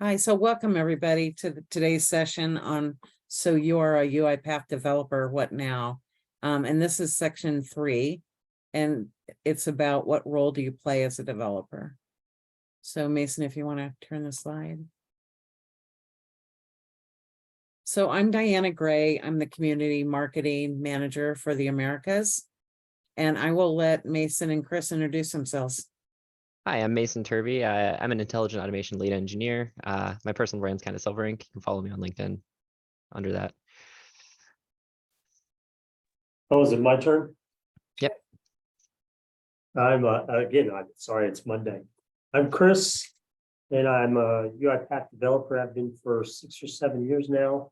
Hi, so welcome everybody to today's session on So You're a UiPath Developer, What Now? And this is section 3, and it's about what role do you play as a developer. So Mason, if you want to turn the slide. So I'm Diana Gray. I'm the Community Marketing Manager for the Americas, and I will let Mason and Chris introduce themselves. Hi, I'm Mason Turvey. I'm an intelligent automation lead engineer. My personal brand's kind of Silver Ink. You can follow me on LinkedIn under that. Oh, is it my turn? Yep. I'm sorry, it's Monday. I'm Chris, and I'm a UiPath developer. I've been for 6 or 7 years now.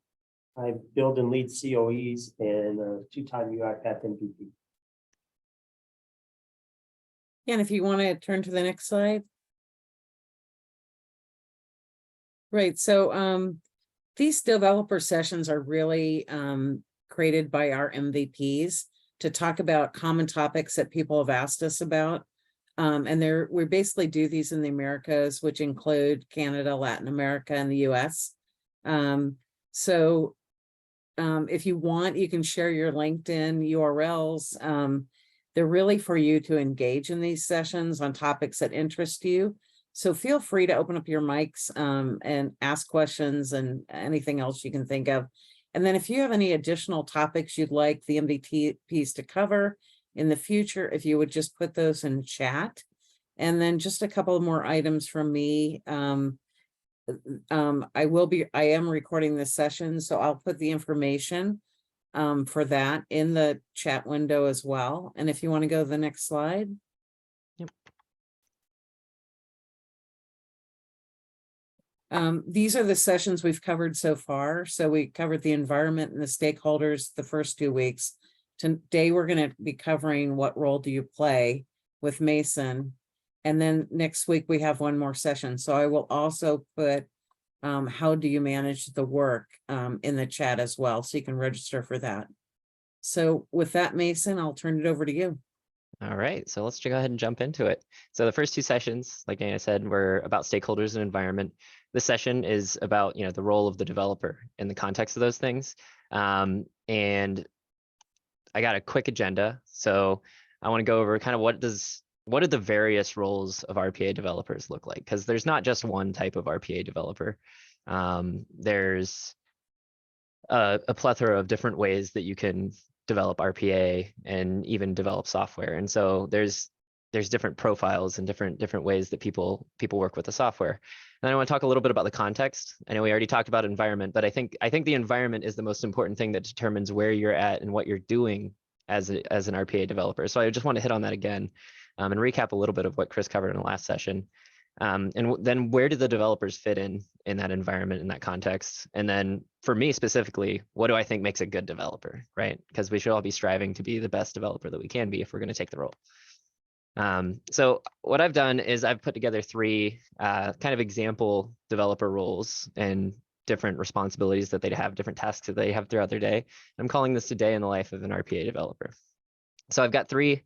I build and lead COEs and a 2-time UiPath MVP. And if you want to turn to the next slide. Right, so these developer sessions are really created by our MVPs to talk about common topics that people have asked us about. And we basically do these in the Americas, which include Canada, Latin America, and the US. If you want, you can share your LinkedIn URLs. They're really for you to engage in these sessions on topics that interest you. So feel free to open up your mics and ask questions and anything else you can think of. And then if you have any additional topics you'd like the MVPs to cover in the future, if you would just put those in chat. And then just a couple of more items from me. I am recording this session, so I'll put the information for that in the chat window as well. And if you want to go to the next slide. Yep. These are the sessions we've covered so far. So we covered the environment and the stakeholders the first 2 weeks. Today, we're going to be covering what role do you play with Mason. And then next week, we have one more session. So I will also put how do you manage the work in the chat as well, so you can register for that. So with that, Mason, I'll turn it over to you. All right, so let's go ahead and jump into it. So the first 2 sessions, like Diana said, were about stakeholders and environment. This session is about the role of the developer in the context of those things. And I got a quick agenda. So I want to go over kind of what do the various roles of RPA developers look like? Because there's not just one type of RPA developer. There's a plethora of different ways that you can develop RPA and even develop software. And so there's different profiles and different ways that people work with the software. And I want to talk a little bit about the context. I know we already talked about environment, but I think the environment is the most important thing that determines where you're at and what you're doing as an RPA developer. So I just want to hit on that again and recap a little bit of what Chris covered in the last session. And then where do the developers fit in that environment, in that context? And then for me specifically, what do I think makes a good developer, right? Because we should all be striving to be the best developer that we can be if we're going to take the role. So what I've done is I've put together 3 kind of example developer roles and different responsibilities that they have, different tasks that they have throughout their day. I'm calling this a day in the life of an RPA developer. So I've got three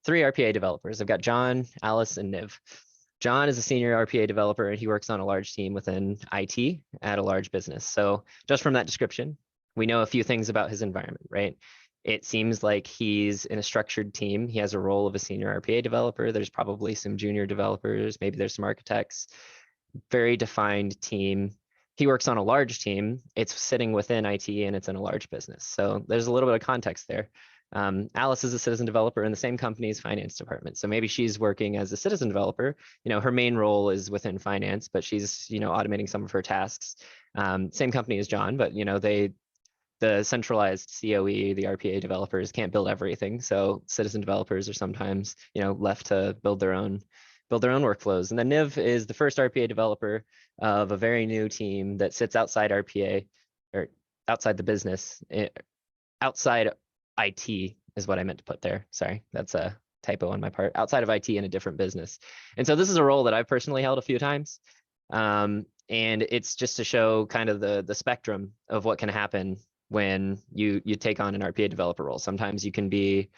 RPA developers. I've got John, Alice, and Niv. John is a senior RPA developer, and he works on a large team within IT at a large business. So just from that description, we know a few things about his environment, right? It seems like he's in a structured team. He has a role of a senior RPA developer. There's probably some junior developers. Maybe there's some architects. Very defined team. He works on a large team. It's sitting within IT, and it's in a large business. So there's a little bit of context there. Alice is a citizen developer in the same company's finance department. So maybe she's working as a citizen developer. Her main role is within finance, but she's, automating some of her tasks. Same company as John, but, the centralized COE, the RPA developers can't build everything. So citizen developers are sometimes, left to build their own workflows. And then Niv is the first RPA developer of a very new team that sits outside RPA, or outside the business, outside IT is what I meant to put there. Sorry, that's a typo on my part. Outside of IT in a different business. And so this is a role that I've personally held a few times. And it's just to show kind of the spectrum of what can happen when you take on an RPA developer role. Sometimes you can be,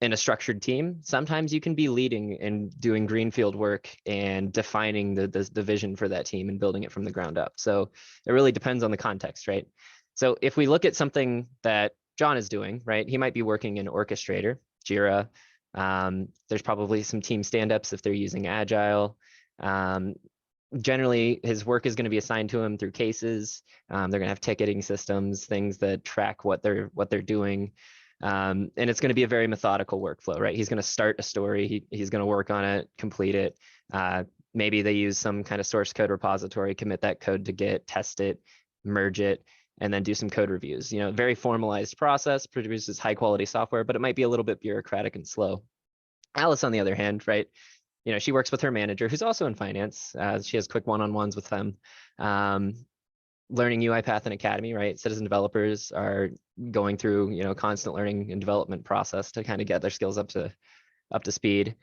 in a structured team, sometimes you can be leading and doing greenfield work and defining the vision for that team and building it from the ground up. So it really depends on the context, right? So if we look at something that John is doing, right, he might be working in Orchestrator, Jira. There's probably some team stand-ups if they're using Agile. Generally, his work is going to be assigned to him through cases. They're going to have ticketing systems, things that track what they're doing. And it's going to be a very methodical workflow, right? He's going to start a story. He's going to work on it, complete it. Maybe they use some kind of source code repository, commit that code to Git, test it, merge it, and then do some code reviews. You know, very formalized process, produces high quality software, but it might be a little bit bureaucratic and slow. Alice, on the other hand, right? You know, she works with her manager, who's also in finance. She has quick one-on-ones with them. Learning UiPath and Academy, right? Citizen developers are going through, you know, constant learning and development process to kind of get their skills up to speed.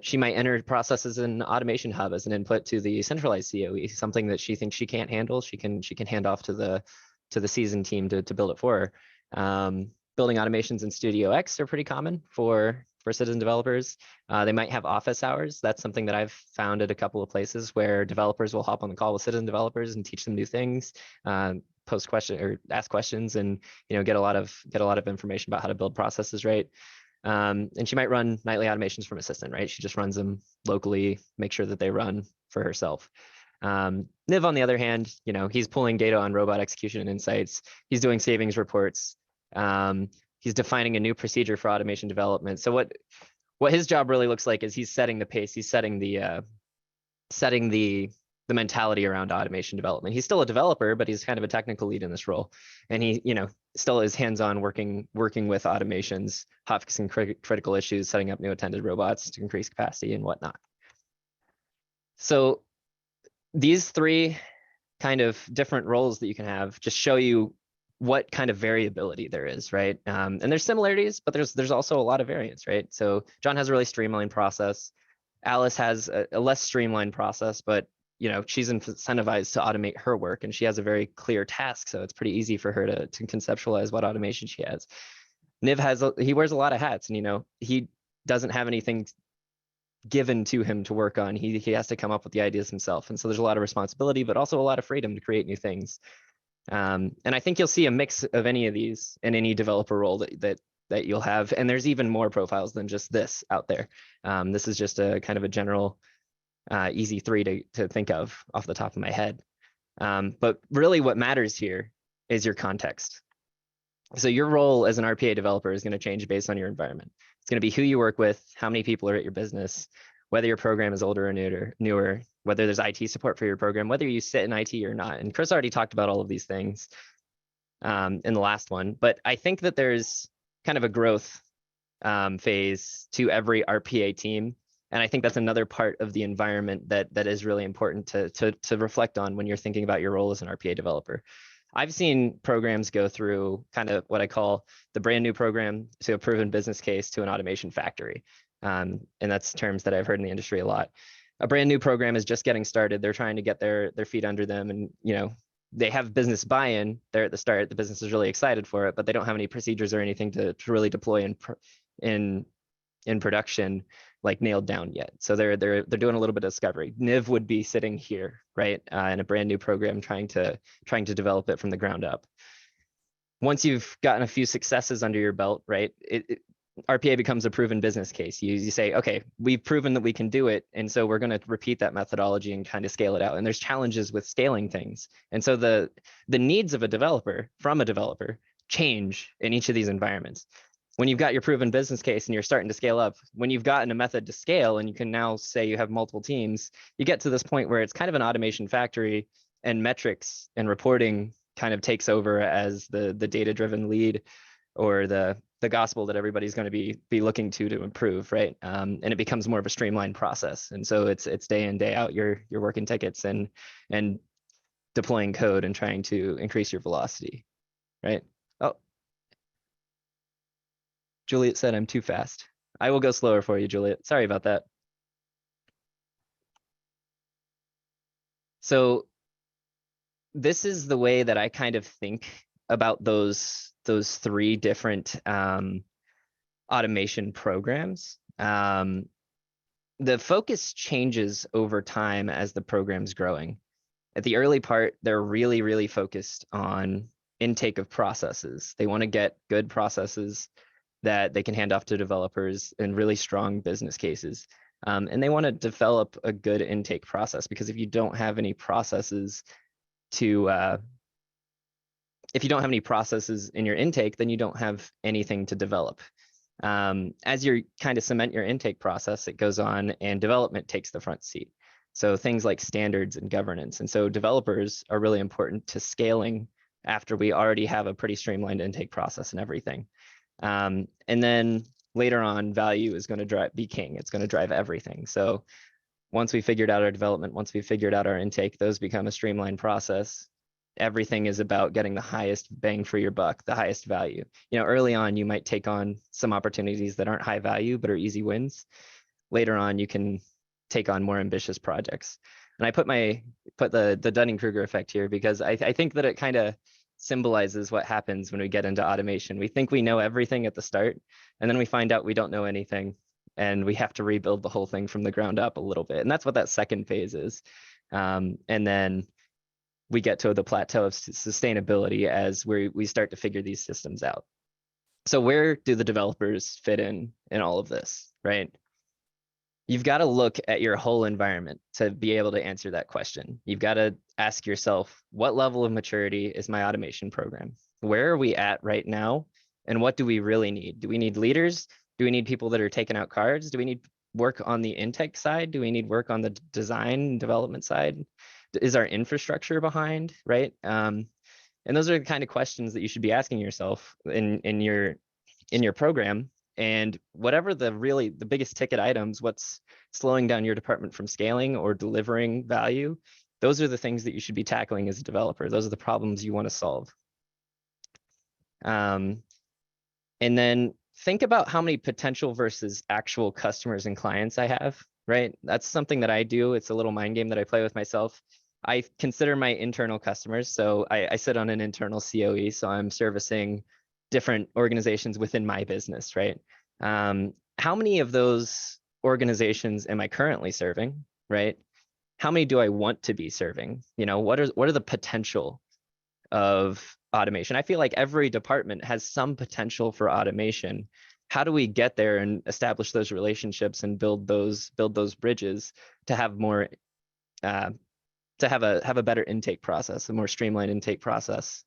She might enter processes in Automation Hub as an input to the centralized COE, something that she thinks she can't handle. She can hand off to the seasoned team to build it for her. Building automations in Studio X are pretty common for citizen developers. They might have office hours. That's something that I've found at a couple of places where developers will hop on the call with citizen developers and teach them new things, post question or ask questions, and get a lot of information about how to build processes right. And she might run nightly automations from Assistant, right? She just runs them locally, make sure that they run for herself. Niv, on the other hand, he's pulling data on robot execution and insights. He's doing savings reports. He's defining a new procedure for automation development. So what his job really looks like is he's setting the pace. He's setting the mentality around automation development. He's still a developer, but he's kind of a technical lead in this role. And he, still is hands-on working with automations, hot fixing critical issues, setting up new attended robots to increase capacity and whatnot. So these three kind of different roles that you can have just show you what kind of variability there is, right? And there's similarities, but there's also a lot of variance, right? So John has a really streamlined process. Alice has a less streamlined process, but she's incentivized to automate her work, and she has a very clear task, so it's pretty easy for her to conceptualize what automation she has. Niv he wears a lot of hats, and he doesn't have anything given to him to work on. He has to come up with the ideas himself, and so there's a lot of responsibility, but also a lot of freedom to create new things. And I think you'll see a mix of any of these in any developer role that you'll have, and there's even more profiles than just this out there. This is just a kind of a general easy three to think of off the top of my head. But really what matters here is your context. So your role as an RPA developer is going to change based on your environment. It's going to be who you work with, how many people are at your business, whether your program is older or newer, whether there's IT support for your program, whether you sit in IT or not. And Chris already talked about all of these things in the last one, but I think that there's kind of a growth phase to every RPA team. And I think that's another part of the environment that is really important to reflect on when you're thinking about your role as an RPA developer. I've seen programs go through kind of what I call the brand new program to a proven business case to an automation factory. And that's terms that I've heard in the industry a lot. A brand new program is just getting started. They're trying to get their feet under them, and they have business buy-in. They're at the start. The business is really excited for it, but they don't have any procedures or anything to really deploy in production like nailed down yet. So they're doing a little bit of discovery. Niv would be sitting here, right, in a brand new program, trying to develop it from the ground up. Once you've gotten a few successes under your belt, right, RPA becomes a proven business case. You say, okay, we've proven that we can do it, and so we're going to repeat that methodology and kind of scale it out. And there's challenges with scaling things, and so the needs of a developer change in each of these environments. When you've got your proven business case and you're starting to scale up, when you've gotten a method to scale and you can now say you have multiple teams, you get to this point where it's kind of an automation factory, and metrics and reporting kind of takes over as the data-driven lead, or the gospel that everybody's going to be looking to improve, right? And it becomes more of a streamlined process. And so it's day in, day out, you're working tickets and deploying code and trying to increase your velocity, right? Oh, Juliet said I'm too fast. I will go slower for you, Juliet. Sorry about that. So this is the way that I kind of think about those three different automation programs, the focus changes over time as the program's growing. At the early part, they're really, really focused on intake of processes. They want to get good processes that they can hand off to developers in really strong business cases. And they want to develop a good intake process, because if you don't have any processes if you don't have any processes in your intake, then you don't have anything to develop. As you kind of cement your intake process, it goes on and development takes the front seat. So things like standards and governance. And so developers are really important to scaling after we already have a pretty streamlined intake process and everything. And then later on, value is going to be king. It's going to drive everything. So once we figured out our development, once we figured out our intake, those become a streamlined process. Everything is about getting the highest bang for your buck, the highest value. You know, early on, you might take on some opportunities that aren't high value, but are easy wins. Later on, you can take on more ambitious projects. And I put the Dunning-Kruger effect here because I think that it kind of symbolizes what happens when we get into automation. We think we know everything at the start, and then we find out we don't know anything, and we have to rebuild the whole thing from the ground up a little bit. And that's what that second phase is. And then we get to the plateau of sustainability as we start to figure these systems out. So where do the developers fit in all of this, right? You've got to look at your whole environment to be able to answer that question. You've got to ask yourself, what level of maturity is my automation program? Where are we at right now? And what do we really need? Do we need leaders? Do we need people that are taking out cards? Do we need work on the intake side? Do we need work on the design and development side? Is our infrastructure behind, right? And those are the kind of questions that you should be asking yourself in your program. And whatever the biggest ticket items, what's slowing down your department from scaling or delivering value, those are the things that you should be tackling as a developer. Those are the problems you want to solve. And then think about how many potential versus actual customers and clients I have, right? That's something that I do. It's a little mind game that I play with myself. I consider my internal customers. So I sit on an internal COE, so I'm servicing different organizations within my business, right? How many of those organizations am I currently serving, right? How many do I want to be serving? You know, what are the potential of automation? I feel like every department has some potential for automation. How do we get there and establish those relationships and build those bridges to have more to have a better intake process, a more streamlined intake process?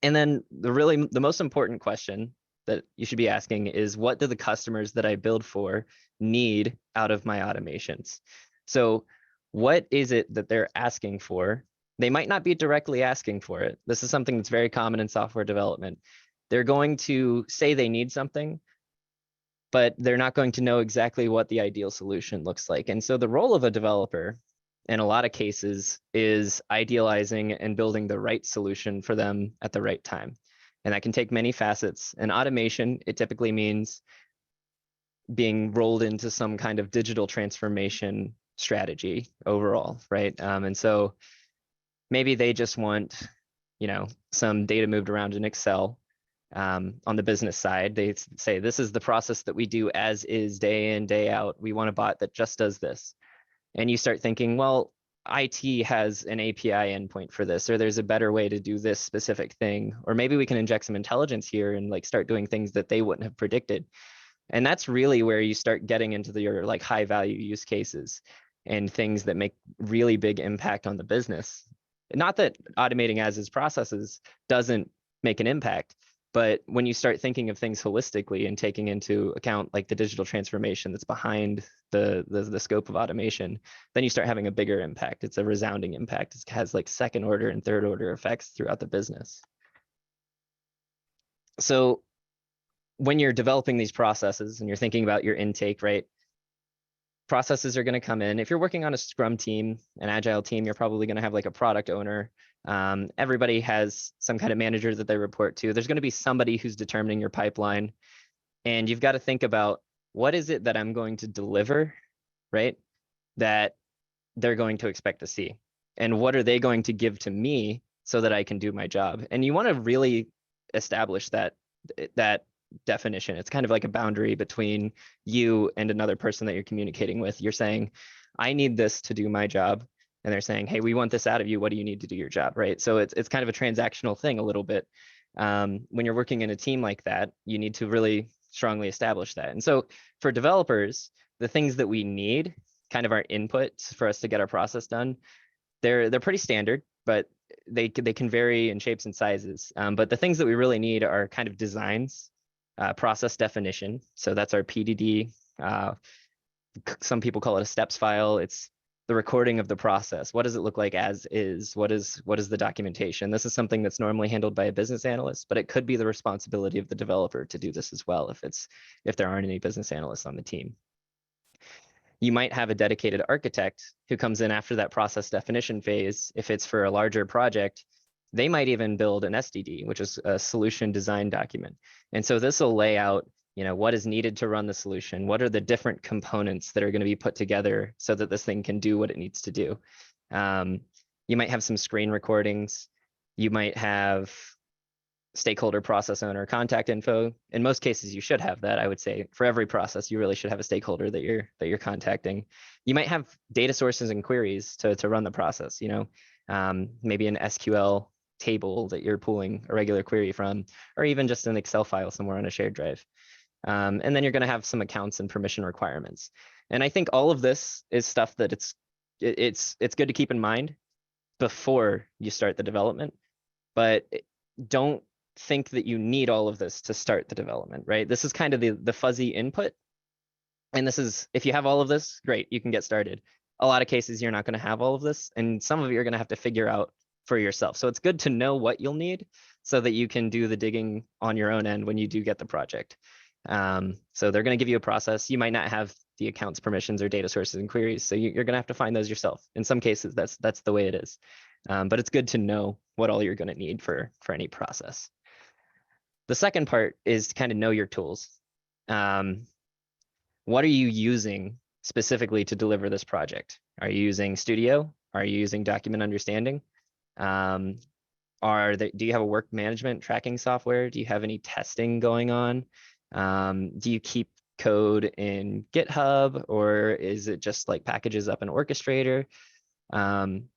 And then the most important question that you should be asking is, what do the customers that I build for need out of my automations? So what is it that they're asking for? They might not be directly asking for it. This is something that's very common in software development. They're going to say they need something, but they're not going to know exactly what the ideal solution looks like. And so the role of a developer in a lot of cases is idealizing and building the right solution for them at the right time. And that can take many facets. In automation, it typically means being rolled into some kind of digital transformation strategy overall, right? And so maybe they just want, some data moved around in Excel. On the business side, they say, this is the process that we do as is, day in, day out. We want a bot that just does this. And you start thinking, well, IT has an API endpoint for this, or there's a better way to do this specific thing, or maybe we can inject some intelligence here and start doing things that they wouldn't have predicted. And that's really where you start getting into your high value use cases and things that make really big impact on the business. Not that automating as is processes doesn't make an impact, but when you start thinking of things holistically and taking into account the digital transformation that's behind the scope of automation, then you start having a bigger impact. It's a resounding impact. It has second order and third order effects throughout the business. So when you're developing these processes and you're thinking about your intake, right? Processes are going to come in. If you're working on a Scrum team, an Agile team, you're probably going to have a product owner. Everybody has some kind of manager that they report to. There's going to be somebody who's determining your pipeline. And you've got to think about, what is it that I'm going to deliver, right? That they're going to expect to see. And what are they going to give to me so that I can do my job? And you want to really establish that definition. It's kind of like a boundary between you and another person that you're communicating with. You're saying, I need this to do my job. And they're saying, hey, we want this out of you. What do you need to do your job, right? So it's kind of a transactional thing a little bit. When you're working in a team like that, you need to really strongly establish that. And so for developers, the things that we need, kind of our input for us to get our process done, they're pretty standard, but they can vary in shapes and sizes. But the things that we really need are kind of designs, process definition. So that's our PDD. Some people call it a steps file. It's the recording of the process. What does it look like as is? What is the documentation? This is something that's normally handled by a business analyst, but it could be the responsibility of the developer to do this as well if there aren't any business analysts on the team. You might have a dedicated architect who comes in after that process definition phase. If it's for a larger project, they might even build an SDD, which is a solution design document. And so this will lay out, what is needed to run the solution? What are the different components that are going to be put together so that this thing can do what it needs to do? You might have some screen recordings. You might have stakeholder, process owner, contact info. In most cases, you should have that. I would say for every process, you really should have a stakeholder that you're contacting. You might have data sources and queries to run the process. Maybe an SQL table that you're pulling a regular query from, or even just an Excel file somewhere on a shared drive. And then you're going to have some accounts and permission requirements. And I think all of this is stuff that it's good to keep in mind before you start the development, but don't think that you need all of this to start the development, right? This is kind of the fuzzy input. And this is, if you have all of this, great, you can get started. A lot of cases, you're not going to have all of this, and some of it you're going to have to figure out for yourself. So it's good to know what you'll need so that you can do the digging on your own end when you do get the project. So they're going to give you a process. You might not have the accounts, permissions, or data sources and queries, so you're going to have to find those yourself. In some cases, that's the way it is. But it's good to know what all you're going to need for any process. The second part is to kind of know your tools. What are you using specifically to deliver this project? Are you using Studio? Are you using Document Understanding? Do you have a work management tracking software? Do you have any testing going on? Do you keep code in GitHub, or is it just like packages up in Orchestrator? Kind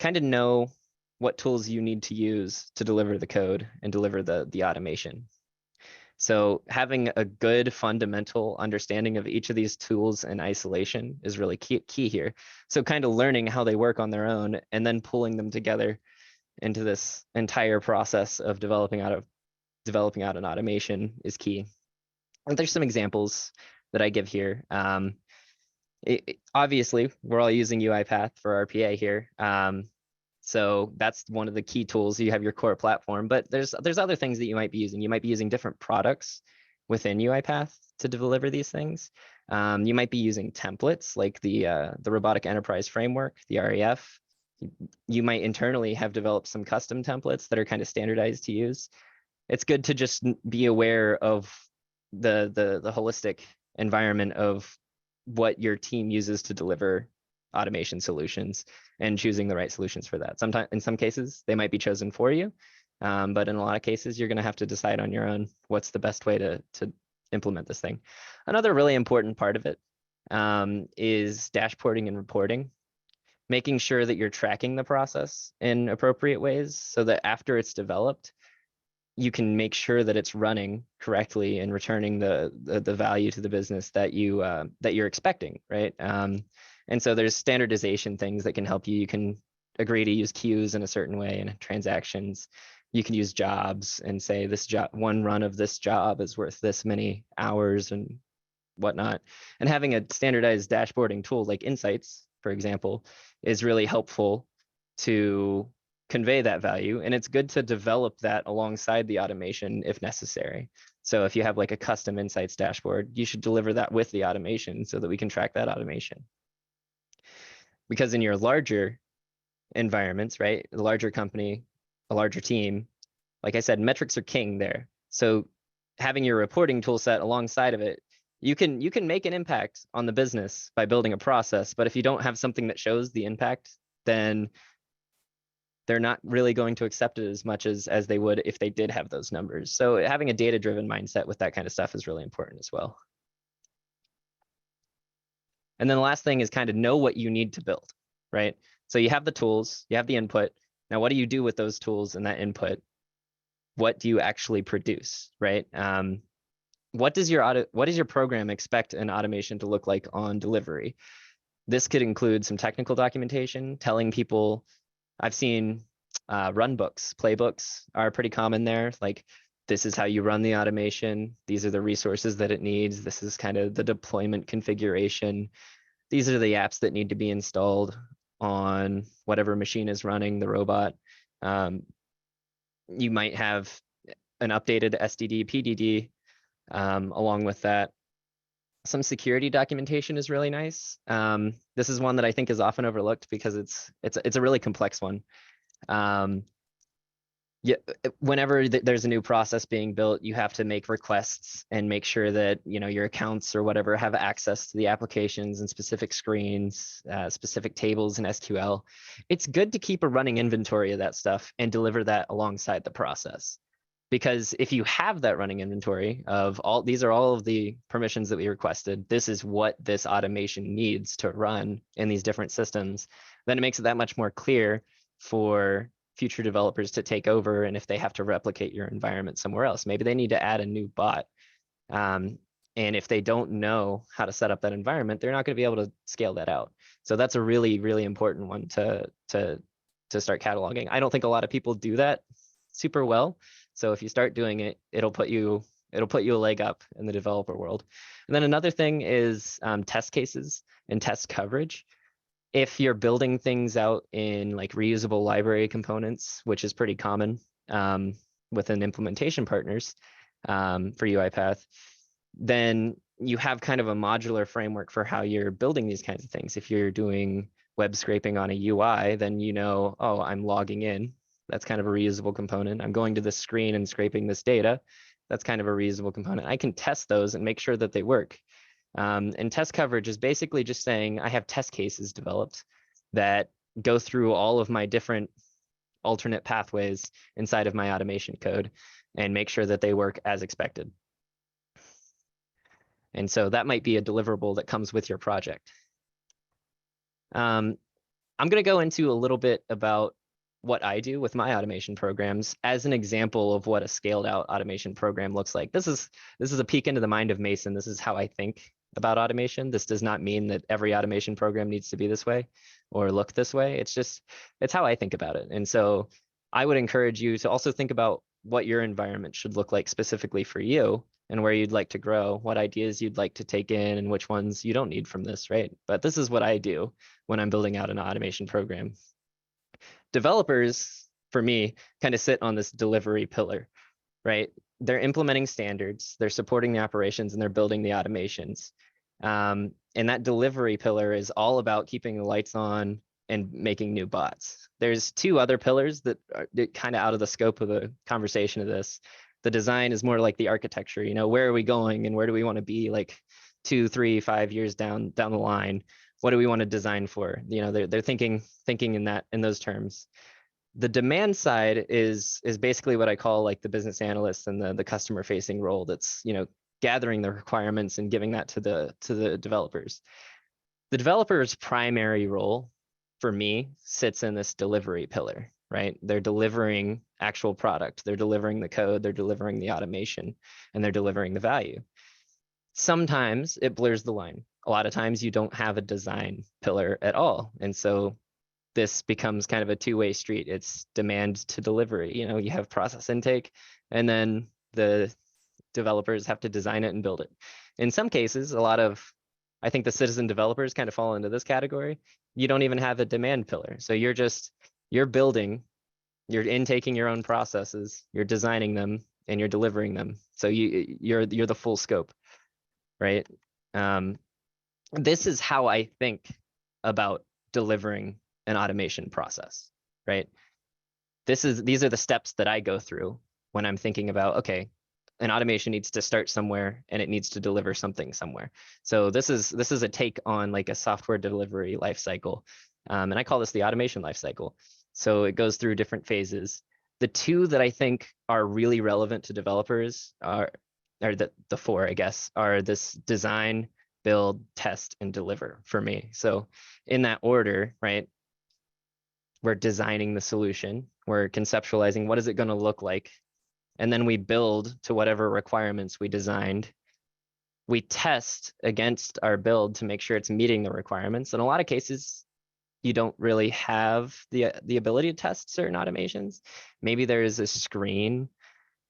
of know what tools you need to use to deliver the code and deliver the automation. So having a good fundamental understanding of each of these tools in isolation is really key here. So kind of learning how they work on their own and then pulling them together into this entire process of developing out an automation is key. And there's some examples that I give here. Obviously, we're all using UiPath for RPA here. So that's one of the key tools. You have your core platform, but there's other things that you might be using. You might be using different products within UiPath to deliver these things. You might be using templates like the Robotic Enterprise Framework, the REF. You might internally have developed some custom templates that are kind of standardized to use. It's good to just be aware of the holistic environment of what your team uses to deliver automation solutions and choosing the right solutions for that. Sometimes, in some cases, they might be chosen for you, but in a lot of cases, you're going to have to decide on your own what's the best way to implement this thing. Another really important part of it is dashboarding and reporting, making sure that you're tracking the process in appropriate ways so that after it's developed, you can make sure that it's running correctly and returning the value to the business that you're expecting, right? And so there's standardization things that can help you. You can agree to use queues in a certain way in transactions. You can use jobs and say this job, one run of this job is worth this many hours and whatnot. And having a standardized dashboarding tool like Insights, for example, is really helpful to convey that value. And it's good to develop that alongside the automation if necessary. So if you have like a custom Insights dashboard, you should deliver that with the automation so that we can track that automation. Because in your larger environments, right, the larger company, a larger team, like I said, metrics are king there. So having your reporting tool set alongside of it, you can make an impact on the business by building a process. But if you don't have something that shows the impact, then they're not really going to accept it as much as they would if they did have those numbers. So having a data-driven mindset with that kind of stuff is really important as well. And then the last thing is kind of know what you need to build, right? So you have the tools, you have the input. Now, what do you do with those tools and that input? What do you actually produce, right? What does your program expect an automation to look like on delivery? This could include some technical documentation, telling people. I've seen run books, playbooks are pretty common there. Like, this is how you run the automation. These are the resources that it needs. This is kind of the deployment configuration. These are the apps that need to be installed on whatever machine is running the robot. You might have an updated SDD, PDD along with that. Some security documentation is really nice. This is one that I think is often overlooked because it's a really complex one. Yeah, whenever there's a new process being built, you have to make requests and make sure that your accounts or whatever have access to the applications and specific screens, specific tables in SQL. It's good to keep a running inventory of that stuff and deliver that alongside the process. Because if you have that running inventory of these are all of the permissions that we requested, this is what this automation needs to run in these different systems, then it makes it that much more clear for future developers to take over. And if they have to replicate your environment somewhere else, maybe they need to add a new bot. And if they don't know how to set up that environment, they're not going to be able to scale that out. So that's a really, really important one to start cataloging. I don't think a lot of people do that super well. So if you start doing it, it'll put you a leg up in the developer world. And then another thing is test cases and test coverage. If you're building things out in like reusable library components, which is pretty common within implementation partners for UiPath, then you have kind of a modular framework for how you're building these kinds of things. If you're doing web scraping on a UI, then oh, I'm logging in. That's kind of a reusable component. I'm going to this screen and scraping this data. That's kind of a reusable component. I can test those and make sure that they work. And test coverage is basically just saying I have test cases developed that go through all of my different alternate pathways inside of my automation code and make sure that they work as expected. And so that might be a deliverable that comes with your project. I'm going to go into a little bit about what I do with my automation programs as an example of what a scaled out automation program looks like. This is a peek into the mind of Mason. This is how I think about automation. This does not mean that every automation program needs to be this way or look this way. It's how I think about it. And so I would encourage you to also think about what your environment should look like specifically for you and where you'd like to grow, what ideas you'd like to take in and which ones you don't need from this, right? But this is what I do when I'm building out an automation program. Developers, for me, kind of sit on this delivery pillar, right? They're implementing standards, they're supporting the operations, and they're building the automations. And that delivery pillar is all about keeping the lights on and making new bots. There's two other pillars that are kind of out of the scope of the conversation of this. The design is more like the architecture, where are we going and where do we want to be like 2, 3, 5 years down the line? What do we want to design for? They're thinking in those terms. The demand side is basically what I call like the business analyst and the customer facing role that's gathering the requirements and giving that to the developers. The developer's primary role for me sits in this delivery pillar, right? They're delivering actual product, they're delivering the code, they're delivering the automation, and they're delivering the value. Sometimes it blurs the line. A lot of times you don't have a design pillar at all. And so this becomes kind of a two-way street. It's demand to delivery. You have process intake, and then the developers have to design it and build it. In some cases, I think the citizen developers kind of fall into this category. You don't even have a demand pillar. So you're building, you're intaking your own processes, you're designing them, and you're delivering them. So you're the full scope, right? This is how I think about delivering an automation process, right? These are the steps that I go through when I'm thinking about, okay, an automation needs to start somewhere and it needs to deliver something somewhere. So this is a take on like a software delivery lifecycle. And I call this the automation lifecycle. So it goes through different phases. The two that I think are really relevant to developers are the four, I guess, are this design, build, test, and deliver for me. So in that order, right? We're designing the solution. We're conceptualizing what is it going to look like. And then we build to whatever requirements we designed. We test against our build to make sure it's meeting the requirements. In a lot of cases, you don't really have the ability to test certain automations. Maybe there is a screen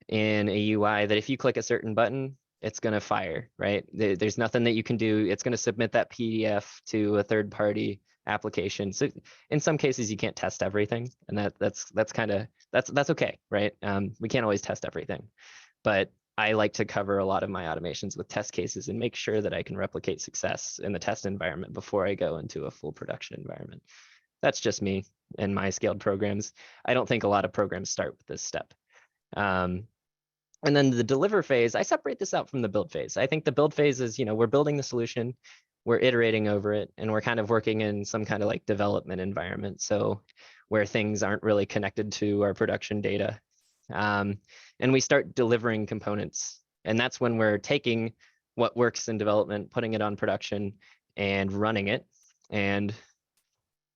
in a UI that if you click a certain button, it's going to fire, right? There's nothing that you can do. It's going to submit that PDF to a third party application. So in some cases you can't test everything, and that's okay, right? We can't always test everything, but I like to cover a lot of my automations with test cases and make sure that I can replicate success in the test environment before I go into a full production environment. That's just me and my scaled programs. I don't think a lot of programs start with this step. And then the deliver phase, I separate this out from the build phase. I think the build phase is, we're building the solution, we're iterating over it, and we're kind of working in some kind of like development environment. So where things aren't really connected to our production data. And we start delivering components. And that's when we're taking what works in development, putting it on production and running it. And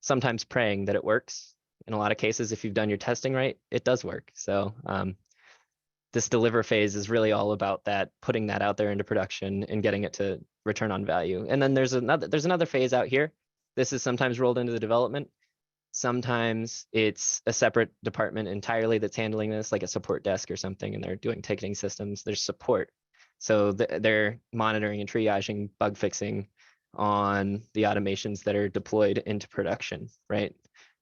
sometimes praying that it works. In a lot of cases, if you've done your testing right, it does work. So this deliver phase is really all about that, putting that out there into production and getting it to return on value. And then there's another phase out here. This is sometimes rolled into the development. Sometimes it's a separate department entirely that's handling this, like a support desk or something, and they're doing ticketing systems. There's support. So they're monitoring and triaging, bug fixing on the automations that are deployed into production, right?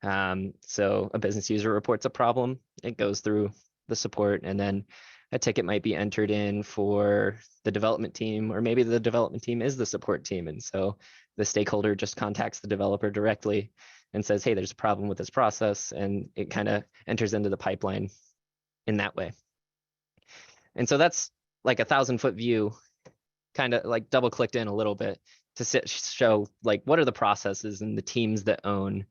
So a business user reports a problem, it goes through the support, and then a ticket might be entered in for the development team, or maybe the development team is the support team. And so the stakeholder just contacts the developer directly and says, hey, there's a problem with this process, and it kind of enters into the pipeline in that way. And so that's like a 1,000-foot view, kind of like double clicked in a little bit to show like what are the processes and the teams that own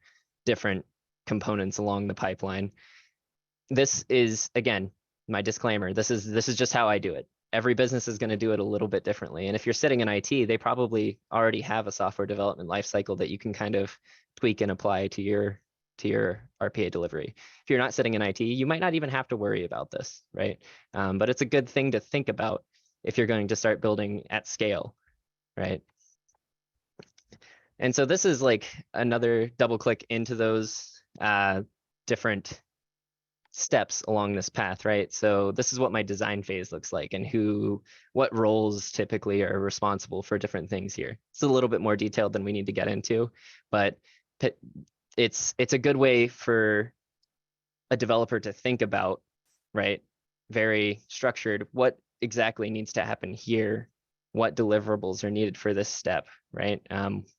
different components along the pipeline. This is, again, my disclaimer. This is just how I do it. Every business is going to do it a little bit differently. And if you're sitting in IT, they probably already have a software development lifecycle that you can kind of tweak and apply to your RPA delivery. If you're not sitting in IT, you might not even have to worry about this, right? But it's a good thing to think about if you're going to start building at scale, right? And so this is like another double click into those different steps along this path, right? So this is what my design phase looks like, and what roles typically are responsible for different things here. It's a little bit more detailed than we need to get into, but it's a good way for a developer to think about, right? Very structured, what exactly needs to happen here, what deliverables are needed for this step, right?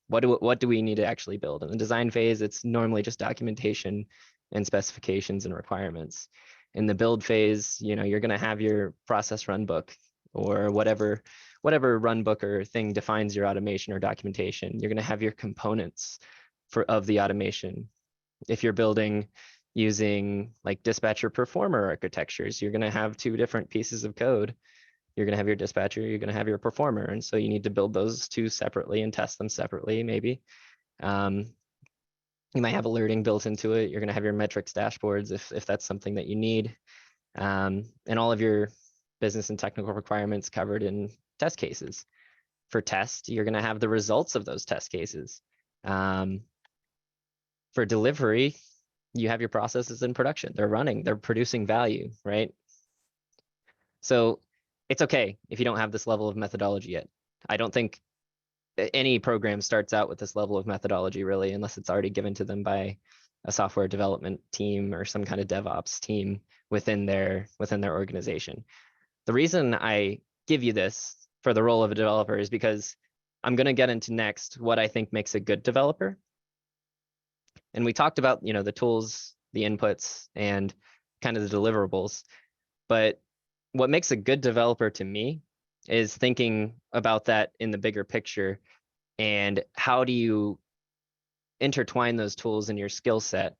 What do we need to actually build? In the design phase, it's normally just documentation and specifications and requirements. In the build phase, you're going to have your process run book, or whatever run book or thing defines your automation or documentation. You're going to have your components of the automation. If you're building using like dispatcher performer architectures, you're going to have two different pieces of code. You're going to have your dispatcher, you're going to have your performer. And so you need to build those two separately and test them separately, maybe. You might have alerting built into it. You're going to have your metrics dashboards if that's something that you need. And all of your business and technical requirements covered in test cases. For test, you're going to have the results of those test cases. For delivery, you have your processes in production. They're running, they're producing value, right? So it's okay if you don't have this level of methodology yet. I don't think any program starts out with this level of methodology, really, unless it's already given to them by a software development team or some kind of DevOps team within their organization. The reason I give you this for the role of a developer is because I'm going to get into next what I think makes a good developer. And we talked about, the tools, the inputs, and kind of the deliverables. But what makes a good developer to me is thinking about that in the bigger picture, and how do you intertwine those tools in your skill set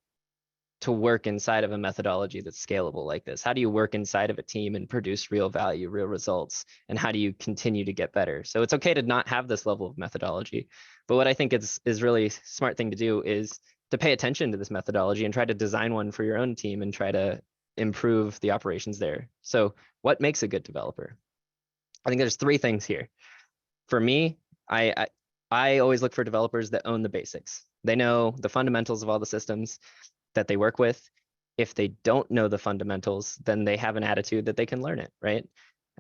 to work inside of a methodology that's scalable like this? How do you work inside of a team and produce real value, real results? And how do you continue to get better? So it's okay to not have this level of methodology. But what I think is really smart thing to do is to pay attention to this methodology and try to design one for your own team and try to improve the operations there. So what makes a good developer? I think there's 3 things here. For me, I always look for developers that own the basics. They know the fundamentals of all the systems that they work with. If they don't know the fundamentals, then they have an attitude that they can learn it, right?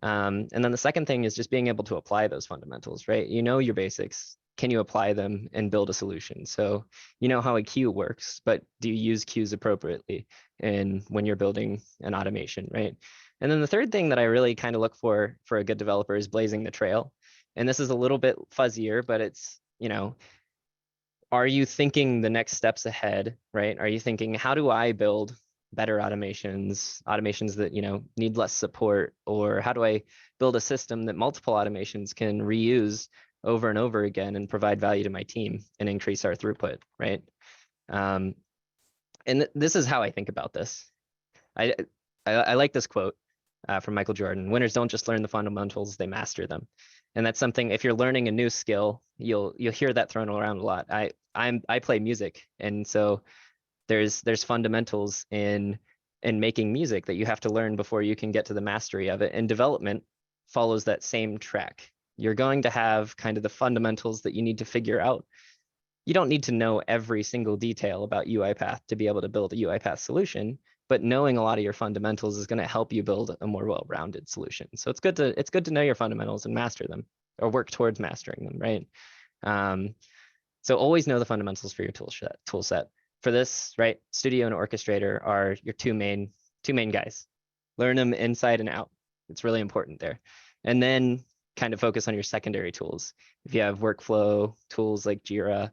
And then the second thing is just being able to apply those fundamentals, right? You know your basics. Can you apply them and build a solution? So you know how a queue works, but do you use queues appropriately and when you're building an automation, right? And then the third thing that I really kind of look for a good developer is blazing the trail. And this is a little bit fuzzier, but it's, you know, are you thinking the next steps ahead, right? Are you thinking, how do I build better automations that, you know, need less support? Or how do I build a system that multiple automations can reuse over and over again and provide value to my team and increase our throughput, right? And this is how I think about this. I like this quote from Michael Jordan: "Winners don't just learn the fundamentals, they master them." And that's something, if you're learning a new skill, you'll hear that thrown around a lot. I play music, and so there's fundamentals in making music that you have to learn before you can get to the mastery of it. And development follows that same track. You're going to have kind of the fundamentals that you need to figure out. You don't need to know every single detail about UiPath to be able to build a UiPath solution, but knowing a lot of your fundamentals is going to help you build a more well-rounded solution. So it's good to know your fundamentals and master them, or work towards mastering them, right? So always know the fundamentals for your tool set. For this, right, Studio and Orchestrator are your two main guys. Learn them inside and out. It's really important there. And then kind of focus on your secondary tools. If you have workflow tools like Jira,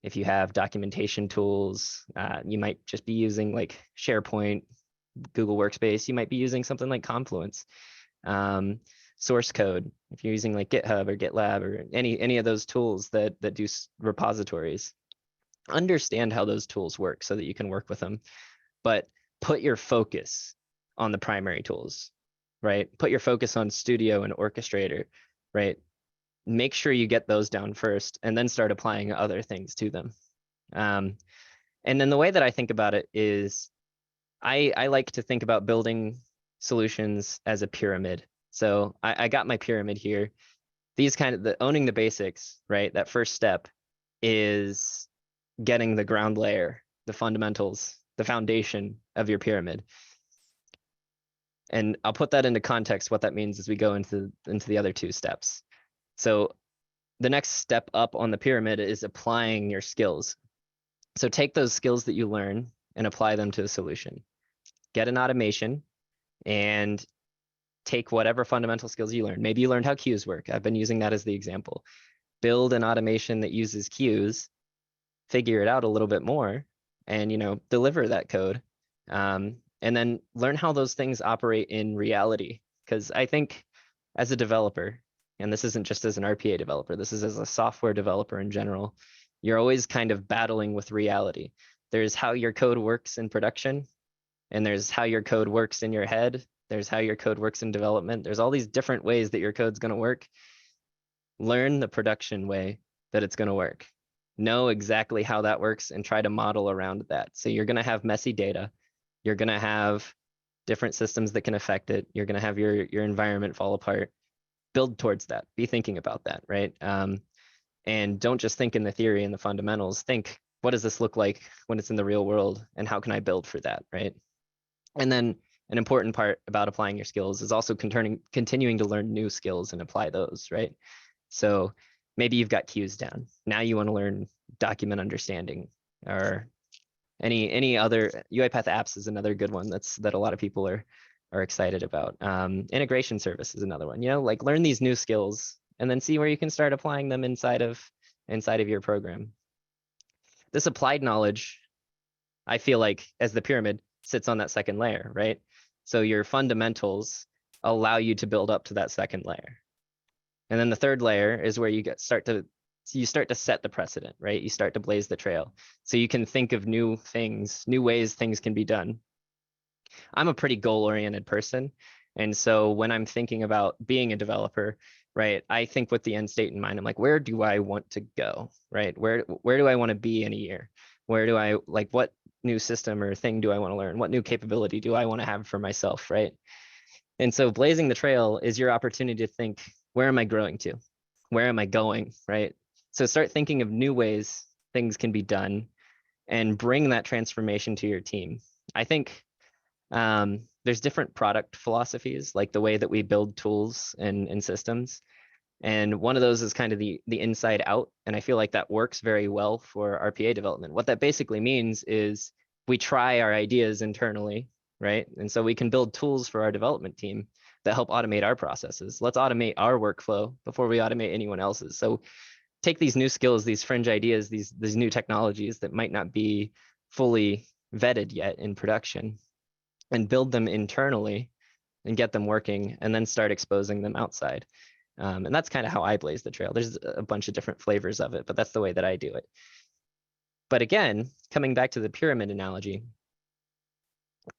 if you have documentation tools, you might just be using like SharePoint, Google Workspace. You might be using something like Confluence. Source code, if you're using like GitHub or GitLab or any of those tools that do repositories, understand how those tools work so that you can work with them. But put your focus on the primary tools, right? Put your focus on Studio and Orchestrator, right? Make sure you get those down first and then start applying other things to them. And then the way that I think about it is I like to think about building solutions as a pyramid. So I got my pyramid here. These kind of the owning the basics, right? That first step is getting the ground layer, the fundamentals, the foundation of your pyramid. And I'll put that into context, what that means as we go into the other 2 steps. So the next step up on the pyramid is applying your skills. So take those skills that you learn and apply them to a solution. Get an automation and take whatever fundamental skills you learned. Maybe you learned how queues work. I've been using that as the example. Build an automation that uses queues, figure it out a little bit more, and deliver that code. And then learn how those things operate in reality. Because I think as a developer, and this isn't just as an RPA developer, this is as a software developer in general, you're always kind of battling with reality. There's how your code works in production, and there's how your code works in your head. There's how your code works in development. There's all these different ways that your code's going to work. Learn the production way that it's going to work. Know exactly how that works and try to model around that. So you're going to have messy data. You're going to have different systems that can affect it. You're going to have your environment fall apart. Build towards that. Be thinking about that, right? And don't just think in the theory and the fundamentals. Think, what does this look like when it's in the real world, and how can I build for that, right? And then an important part about applying your skills is also continuing to learn new skills and apply those, right? So maybe you've got queues down. Now you want to learn document understanding, or any other. UiPath apps is another good one that a lot of people are excited about. Integration service is another one. Like learn these new skills and then see where you can start applying them inside of your program. This applied knowledge, I feel like, as the pyramid, sits on that second layer, right? So your fundamentals allow you to build up to that second layer. And then the third layer is where you start to you start to set the precedent, right? You start to blaze the trail. So you can think of new things, new ways things can be done. I'm a pretty goal-oriented person. And so when I'm thinking about being a developer, right, I think with the end state in mind. I'm like, where do I want to go, right? Where do I want to be in a year? Where do I, like, what new system or thing do I want to learn? What new capability do I want to have for myself, right? And so blazing the trail is your opportunity to think, where am I growing to? Where am I going, right? So start thinking of new ways things can be done and bring that transformation to your team. I think there's different product philosophies, like the way that we build tools and systems. And one of those is kind of the inside out. And I feel like that works very well for RPA development. What that basically means is we try our ideas internally, right? And so we can build tools for our development team that help automate our processes. Let's automate our workflow before we automate anyone else's. So take these new skills, these fringe ideas, these new technologies that might not be fully vetted yet in production, and build them internally and get them working, and then start exposing them outside. And that's kind of how I blaze the trail. There's a bunch of different flavors of it, but that's the way that I do it. But again, coming back to the pyramid analogy,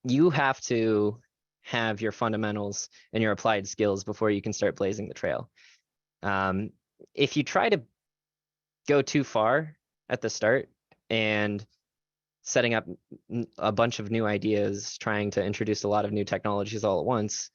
you have to have your fundamentals and your applied skills before you can start blazing the trail. If you try to go too far at the start and setting up a bunch of new ideas, trying to introduce a lot of new technologies all at once,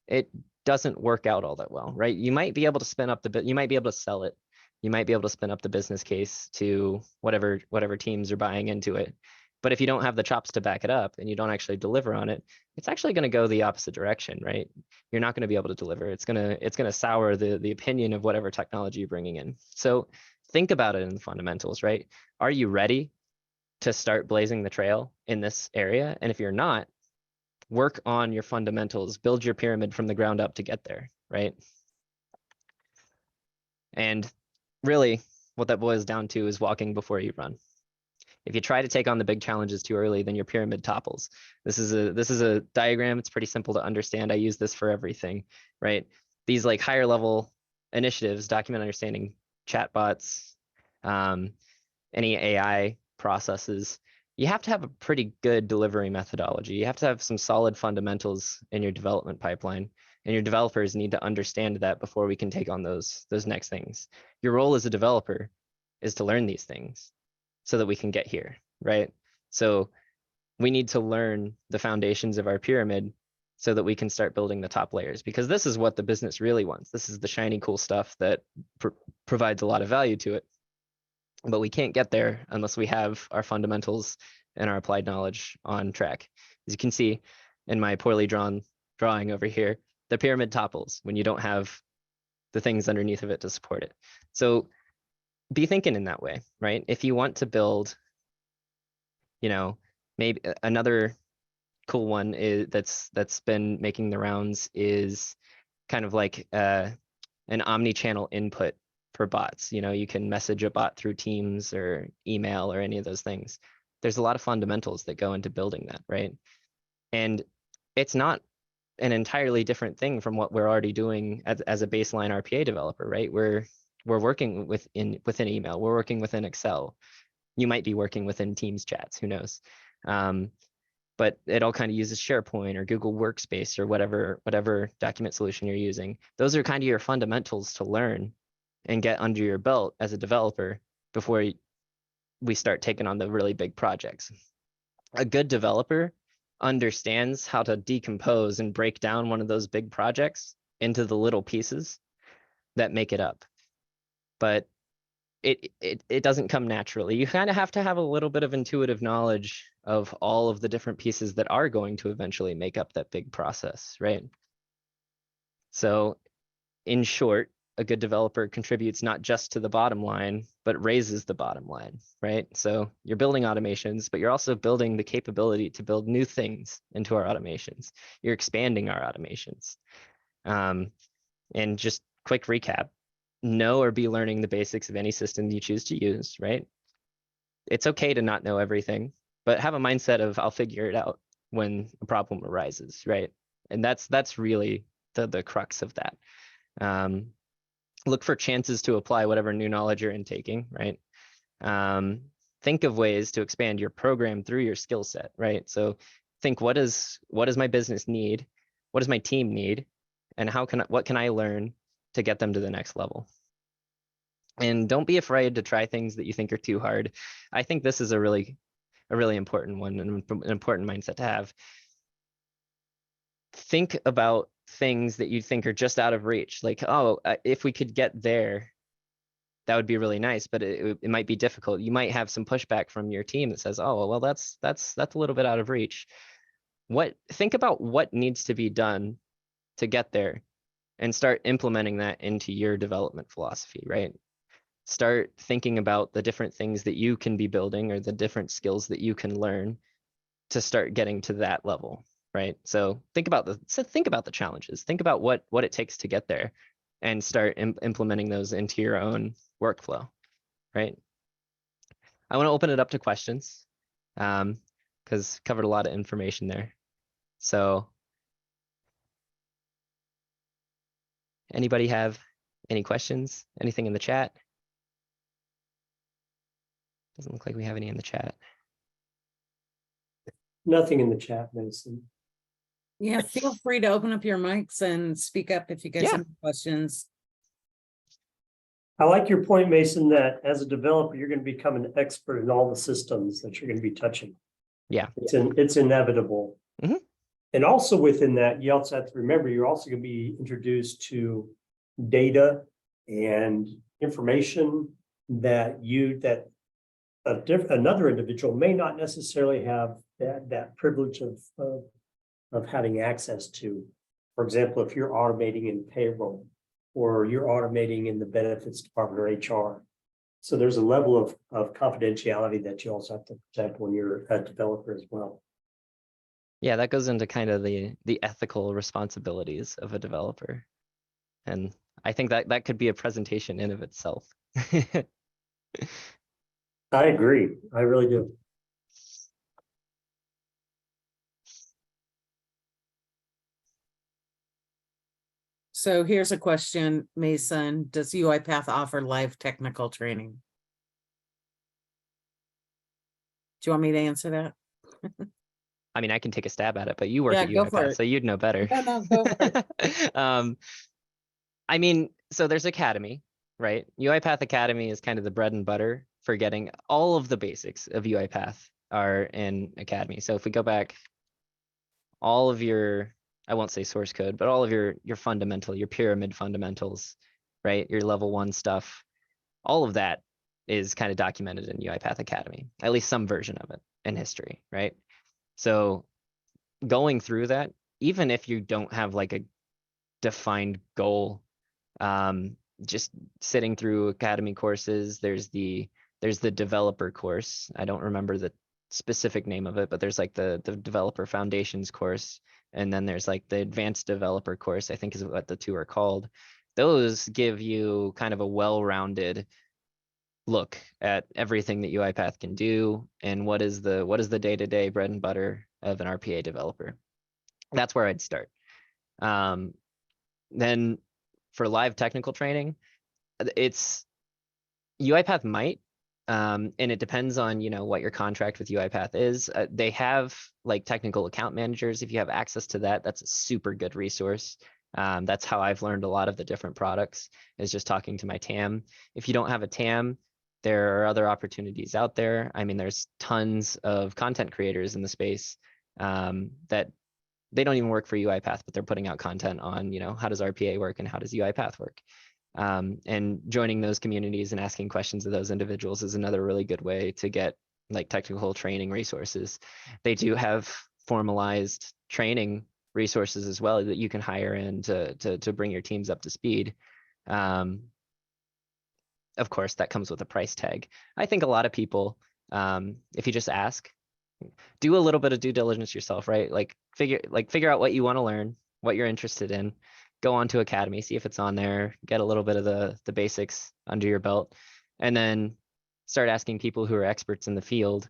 it doesn't work out all that well, right? You might be able to spin up you might be able to sell it. You might be able to spin up the business case to whatever teams are buying into it. But if you don't have the chops to back it up and you don't actually deliver on it, it's actually going to go the opposite direction, right? You're not going to be able to deliver. It's going to sour the opinion of whatever technology you're bringing in. So think about it in the fundamentals, right? Are you ready to start blazing the trail in this area? And if you're not, work on your fundamentals, build your pyramid from the ground up to get there, right? And really what that boils down to is walking before you run. If you try to take on the big challenges too early, then your pyramid topples. This is a diagram. It's pretty simple to understand. I use this for everything, right? These like higher level initiatives, document understanding, chatbots, any AI processes, you have to have a pretty good delivery methodology. You have to have some solid fundamentals in your development pipeline, and your developers need to understand that before we can take on those next things. Your role as a developer is to learn these things so that we can get here, right? So we need to learn the foundations of our pyramid so that we can start building the top layers, because this is what the business really wants. This is the shiny, cool stuff that provides a lot of value to it. But we can't get there unless we have our fundamentals and our applied knowledge on track. As you can see in my poorly drawn drawing over here, the pyramid topples when you don't have the things underneath of it to support it. So be thinking in that way, right? If you want to build, maybe another cool one is that's been making the rounds is kind of like an omni-channel input for bots. You can message a bot through Teams or email or any of those things. There's a lot of fundamentals that go into building that, right? And it's not an entirely different thing from what we're already doing as a baseline RPA developer, right? We're working within email, we're working within Excel. You might be working within Teams chats, who knows? But it all kind of uses SharePoint or Google Workspace or whatever document solution you're using. Those are kind of your fundamentals to learn and get under your belt as a developer before we start taking on the really big projects. A good developer understands how to decompose and break down one of those big projects into the little pieces that make it up. But it doesn't come naturally. You kind of have to have a little bit of intuitive knowledge of all of the different pieces that are going to eventually make up that big process, right? So in short, a good developer contributes not just to the bottom line, but raises the bottom line, right? So you're building automations, but you're also building the capability to build new things into our automations. You're expanding our automations. And just quick recap, know or be learning the basics of any system you choose to use, right? It's okay to not know everything, but have a mindset of I'll figure it out when a problem arises, right? And that's really the crux of that. look for chances to apply whatever new knowledge you're intaking, right? Think of ways to expand your program through your skill set, right? So think, what does my business need? What does my team need? And what can I learn to get them to the next level? And don't be afraid to try things that you think are too hard. I think this is a really important one, and an important mindset to have. Think about things that you think are just out of reach. Like, oh, if we could get there, that would be really nice, but it might be difficult. You might have some pushback from your team that says, oh, well, that's a little bit out of reach. Think about what needs to be done to get there, and start implementing that into your development philosophy, right? Start thinking about the different things that you can be building, or the different skills that you can learn to start getting to that level, right? So think about the challenges. Think about what it takes to get there, and start implementing those into your own workflow, right? I want to open it up to questions, because covered a lot of information there. So anybody have any questions? Anything in the chat? Doesn't look like we have any in the chat. Nothing in the chat, Mason. Yeah, feel free to open up your mics and speak up if you guys Yeah. have questions. I like your point, Mason, that as a developer, you're going to become an expert in all the systems that you're going to be touching. Yeah. It's inevitable. Mhm. And also within that, you also have to remember, you're also going to be introduced to data and information that another individual may not necessarily have that privilege of having access to. For example, if you're automating in payroll, or you're automating in the benefits department or HR. So there's a level of confidentiality that you also have to protect when you're a developer as well. Yeah, that goes into kind of the ethical responsibilities of a developer. And I think that could be a presentation in of itself. I agree. I really do. So here's a question, Mason. Does UiPath offer live technical training? Do you want me to answer that? I mean, I can take a stab at it, but you work Yeah, at go for UiPath, it. so you'd know better. No, go for it. I mean, so there's Academy, right? UiPath Academy is kind of the bread and butter for getting all of the basics of UiPath are in Academy. So if we go back, all of your, I won't say source code, but all of your fundamental, your pyramid fundamentals, right? Your level 1 stuff, all of that is kind of documented in UiPath Academy, at least some version of it in history, right? So going through that, even if you don't have like a defined goal, just sitting through Academy courses, there's the developer course. I don't remember the specific name of it, but there's like the developer foundations course, and then there's like the advanced developer course, I think is what the two are called. Those give you kind of a well-rounded look at everything that UiPath can do, and what is the day-to-day bread and butter of an RPA developer. That's where I'd start. Then for live technical training, it's UiPath might, and it depends on what your contract with UiPath is. They have like technical account managers. If you have access to that, that's a super good resource. That's how I've learned a lot of the different products, is just talking to my TAM. If you don't have a TAM, there are other opportunities out there. I mean, there's tons of content creators in the space that they don't even work for UiPath, but they're putting out content on, how does RPA work and how does UiPath work? And joining those communities and asking questions of those individuals is another really good way to get like technical training resources. They do have formalized training resources as well that you can hire in to bring your teams up to speed. Of course, that comes with a price tag. I think a lot of people, if you just ask, do a little bit of due diligence yourself, right? Like figure out what you want to learn, what you're interested in. Go on to Academy, see if it's on there, get a little bit of the basics under your belt, and then start asking people who are experts in the field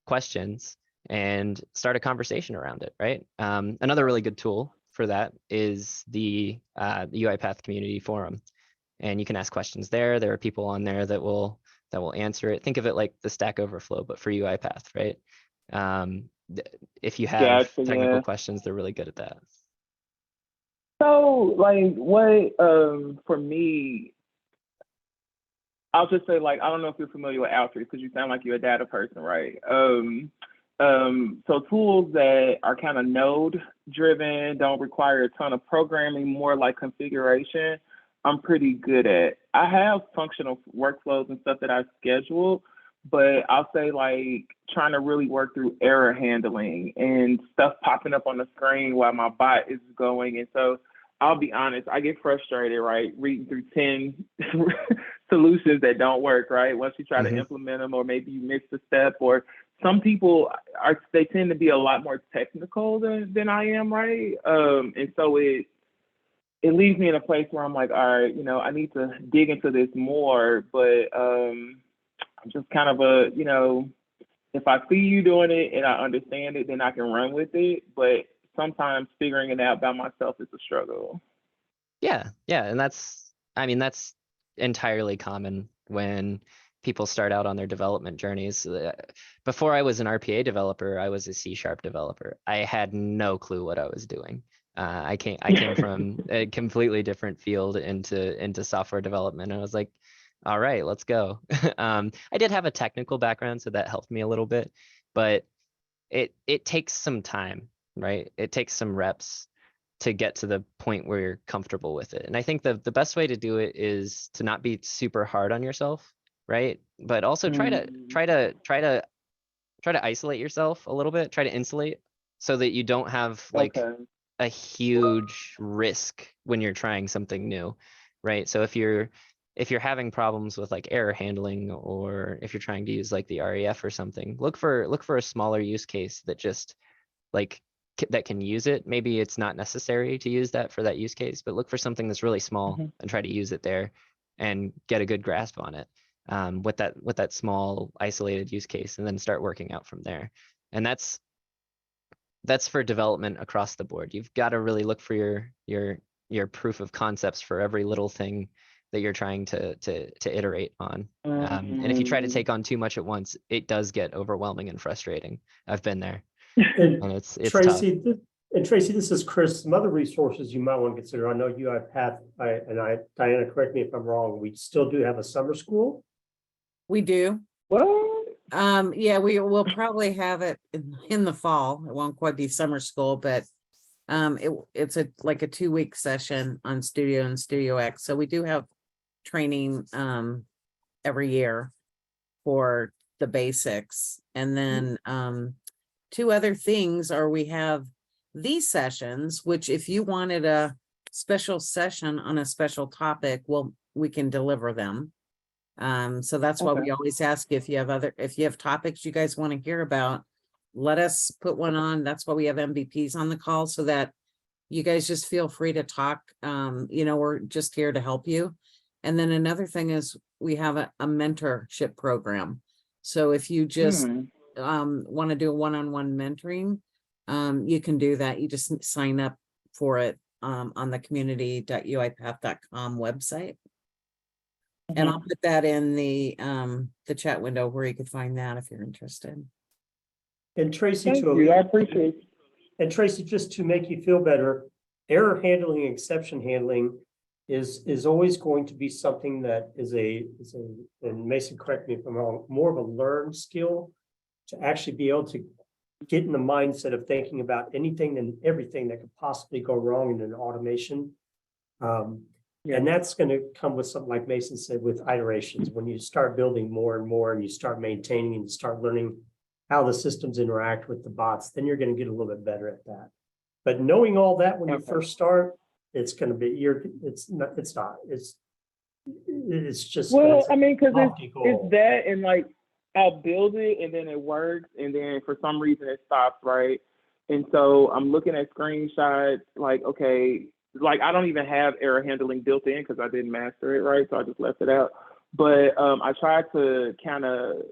questions and start a conversation around it, right? Another really good tool for that is the UiPath community forum. and you can ask questions there. There are people on there that will answer it. Think of it like the Stack Overflow, but for UiPath, right? If you have Gotcha, technical yeah. questions, they're really good at that. So, like, what, for me, I'll just say, like, I don't know if you're familiar with Outreach because you sound like you're a data person, right? So tools that are kind of node driven, don't require a ton of programming, more like configuration, I'm pretty good at. I have functional workflows and stuff that I schedule, but I'll say like trying to really work through error handling and stuff popping up on the screen while my bot is going. And so I'll be honest, I get frustrated, right? Reading through 10 solutions that don't work, right? Once you try to implement them, or maybe you miss a step, or some people they tend to be a lot more technical than I am, right? And so it leaves me in a place where I'm like, all right, I need to dig into this more, but I'm just kind of if I see you doing it and I understand it, then I can run with it. But sometimes figuring it out by myself is a struggle. Yeah, and that's entirely common when people start out on their development journeys. Before I was an RPA developer, I was a C# developer. I had no clue what I was doing. I came from a completely different field into software development. And I was like, all right, let's go. I did have a technical background, so that helped me a little bit, but it takes some time, right? It takes some reps to get to the point where you're comfortable with it. And I think the best way to do it is to not be super hard on yourself, right? But also try to isolate yourself a little bit, try to insulate so that you don't have like a huge risk when you're trying something new, right? So if you're having problems with like error handling, or if you're trying to use like the REF or something, look for a smaller use case that just like that can use it. Maybe it's not necessary to use that for that use case, but look for something that's really small and try to use it there and get a good grasp on it with that small isolated use case, and then start working out from there. And that's for development across the board. You've got to really look for your proof of concepts for every little thing that you're trying to iterate on. And if you try to take on too much at once, it does get overwhelming and frustrating. I've been there. And it's Tracy, tough. Tracy, this is Chris. Some other resources you might want to consider. I know UiPath, Diana, correct me if I'm wrong, we still do have a summer school. We do. What? Yeah, we will probably have it in the fall. It won't quite be summer school, but it's like a 2-week session on Studio and Studio X. So we do have training every year for the basics. And then 2 other things are, we have these sessions, which if you wanted a special session on a special topic, well, we can deliver them. So that's why we always ask if you have topics you guys want to hear about, let us put one on. That's why we have MVPs on the call, so that you guys just feel free to talk. We're just here to help you. And then another thing is we have a mentorship program. So if you just want to do a one-on-one mentoring, you can do that. You just sign up for it on the community.uipath.com website. And I'll put that in the chat window where you could find that if you're interested. And Tracy, I appreciate it. And Tracy, just to make you feel better, error handling and exception handling is always going to be something that is and Mason, correct me if I'm wrong, more of a learned skill to actually be able to get in the mindset of thinking about anything and everything that could possibly go wrong in an automation. And that's going to come with something like Mason said, with iterations. When you start building more and more and you start maintaining and you start learning how the systems interact with the bots, then you're going to get a little bit better at that. But knowing all that when you first start, it's going to be, it's just. Well, I mean, because it's that, and like, I'll build it and then it works, and then for some reason it stops, right? And so I'm looking at screenshots, like, okay, like I don't even have error handling built in because I didn't master it, right? So I just left it out. But I tried to kind of,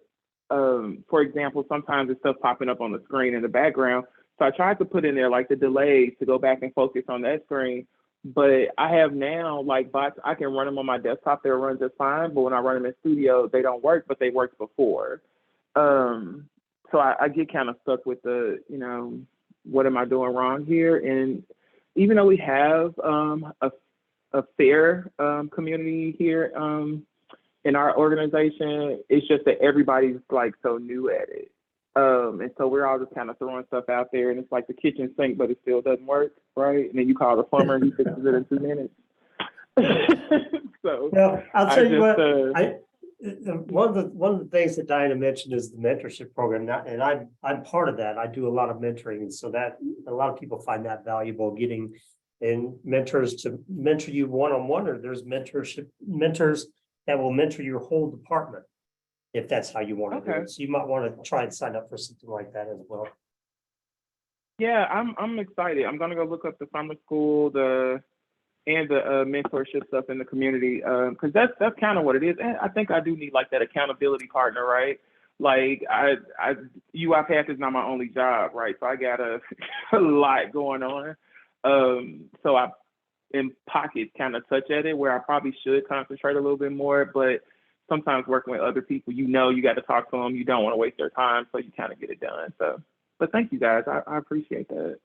for example, sometimes there's stuff popping up on the screen in the background. So I tried to put in there like the delay to go back and focus on that screen. But I have now like bots, I can run them on my desktop, they'll run just fine. But when I run them in studio, they don't work, but they worked before. So I get kind of stuck with the, what am I doing wrong here? And even though we have a fair community here in our organization, it's just that everybody's like so new at it. And so we're all just kind of throwing stuff out there, and it's like the kitchen sink, but it still doesn't work, right? And then you call the plumber, and he fixes it in 2 minutes. So Well, I'll tell you what, I one of the things that Diana mentioned is the mentorship program. Now, and I'm part of that. I do a lot of mentoring, and so that a lot of people find that valuable, getting and mentors to mentor you one-on-one, or there's mentors that will mentor your whole department, if that's how you want to do Okay. it. So you might want to try and sign up for something like that as well. Yeah, I'm excited. I'm gonna go look up the summer school, the mentorship stuff in the community, because that's kind of what it is. And I think I do need like that accountability partner, right? Like UiPath is not my only job, right? So I got a lot going on. So I in pockets kind of touch at it where I probably should concentrate a little bit more, but sometimes working with other people, you got to talk to them. You don't want to waste their time, so you kind of get it done. So, but thank you guys. I appreciate that.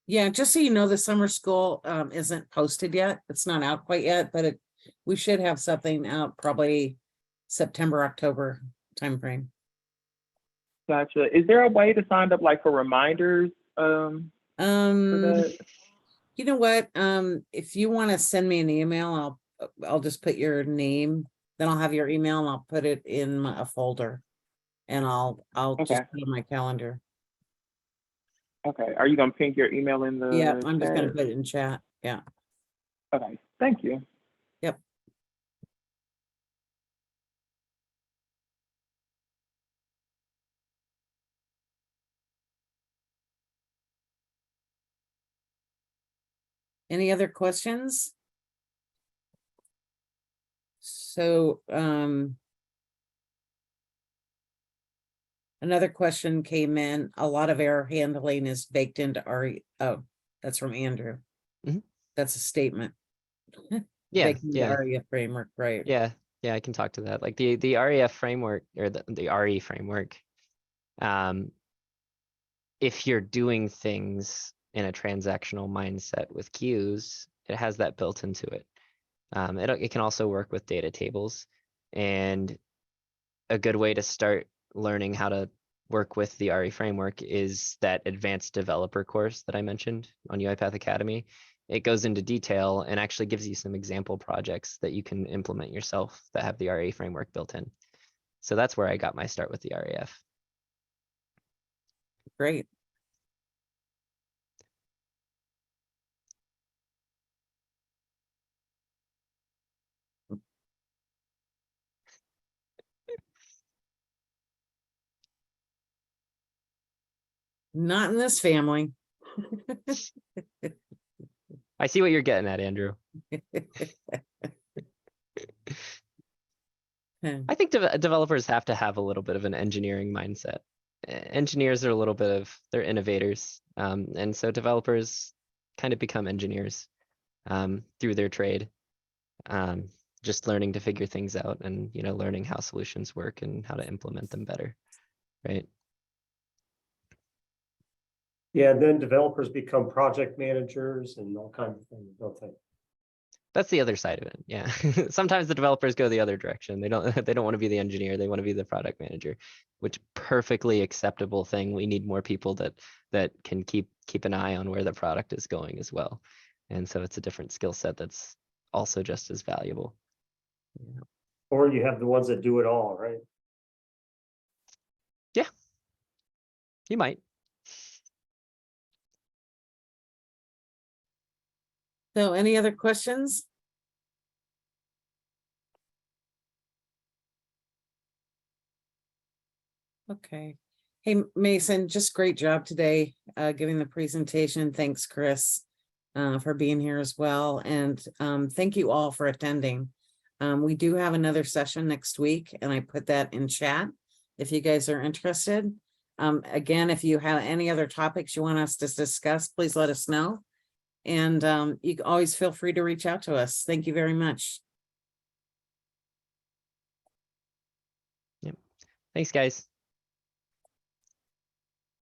Yeah, just so you know, the summer school isn't posted yet. It's not out quite yet, but we should have something out probably September, October timeframe. Gotcha. Is there a way to sign up like for reminders for that? You know what? If you want to send me an email, I'll just put your name, then I'll have your email and I'll put it in a folder, and I'll just Okay. put it in my calendar. Okay. Are you gonna ping your email in the Yeah, I'm just gonna chat? put it in chat. Yeah. Okay. Thank you. Yep. Any other questions? So, another question came in. A lot of error handling is baked into RE. Oh, that's from Andrew. Mhm. That's a statement. Yeah, Baked into yeah, REF framework, right? yeah, I can talk to that. Like the REF framework, or the RE framework. If you're doing things in a transactional mindset with queues, it has that built into it. It can also work with data tables, and a good way to start learning how to work with the RE framework is that advanced developer course that I mentioned on UiPath Academy. It goes into detail and actually gives you some example projects that you can implement yourself that have the RE framework built in. So that's where I got my start with the REF. Great. Not in this family. I see what you're getting at, Andrew. I think developers have to have a little bit of an engineering mindset. Engineers are a little bit they're innovators. And so developers kind of become engineers through their trade. Just learning to figure things out and, learning how solutions work and how to implement them better, right? Yeah, and then developers become project managers and all kinds of things, don't they? That's the other side of it. Yeah. Sometimes the developers go the other direction. They don't want to be the engineer. They want to be the product manager, which perfectly acceptable thing. We need more people that can keep an eye on where the product is going as well. And so it's a different skill set that's also just as valuable. Yeah. Or you have the ones that do it all, right? Yeah. You might. So any other questions? Okay. Hey, Mason, just great job today, giving the presentation. Thanks, Chris, for being here as well. And thank you all for attending. We do have another session next week, and I put that in chat if you guys are interested. Again, if you have any other topics you want us to discuss, please let us know. And you can always feel free to reach out to us. Thank you very much. Thanks, guys.